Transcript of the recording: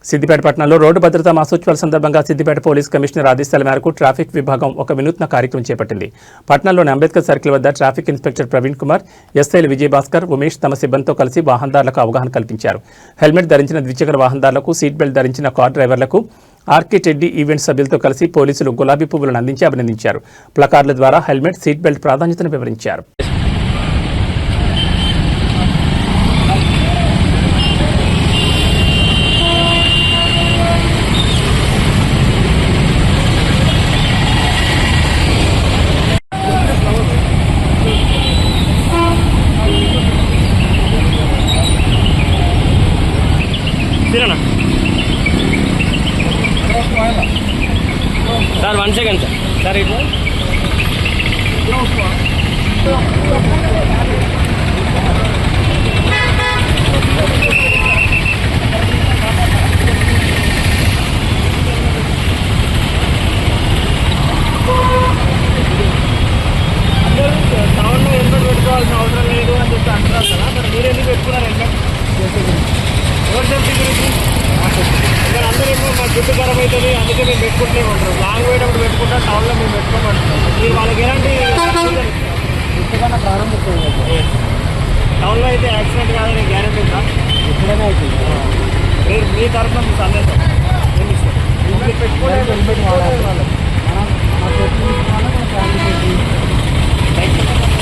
సిద్దిపేట పట్టణంలో రోడ్డు భద్రతా మాసోత్సవాల సందర్భంగా సిద్దిపేట పోలీస్ కమిషనర్ ఆదేశాల మేరకు ట్రాఫిక్ విభాగం ఒక వినూత్న కార్యక్రమం చేపట్టింది. పట్టణంలోని అంబేద్కర్ సర్కిల్ వద్ద ట్రాఫిక్ ఇన్స్పెక్టర్ ప్రవీణ్ కుమార్, ఎస్ఐలు విజయభాస్కర్, ఉమేష్ తమ సిబ్బందితో కలిసి వాహనదారులకు అవగాహన కల్పించారు. హెల్మెట్ ధరించిన ద్విచక్ర వాహనదారులకు, సీట్ బెల్ట్ ధరించిన కార్ డ్రైవర్లకు ఆర్కే టెడ్డీ ఈవెంట్ సభ్యులతో కలిసి పోలీసులు గులాబీ పువ్వులను అందించి అభినందించారు. ప్లకార్డుల ద్వారా హెల్మెట్, సీట్ బెల్ట్ ప్రాధాన్యతను వివరించారు. సార్ 1 సెకండ్ సార్ ఇటు టౌన్లో హెల్మెట్ పెట్టుకోవాల్సిన అవసరం లేదు అని చెప్పి అంటున్నారు కదా, మరి మీరు ఎందుకు పెట్టుకున్నారు హెల్మెట్? ఎవరి సేఫ్టీ గురించి? ఇక్కడ అందరూ మా జుట్టు ఖరాబ్ అవుతుంది అందుకే మేము పెట్టుకుంటూనే ఉంటారు. లాంగ్ పోయేటప్పుడు పెట్టుకుంటా, టౌన్లో మేము పెట్టుకోమంటున్నాం. మీరు వాళ్ళకి ఎలాంటి ఎప్పుడైనా ప్రారంభిస్తుంది? టౌన్లో అయితే యాక్సిడెంట్ కాదని గ్యారెంటీ ఉందా? ఎప్పుడైనా అవుతుంది. మీరు మీ తరఫున మీ సందేశం ఏమి ఇస్తారు? పెట్టుకోవడం హెల్మెట్ వాడాలి. మనం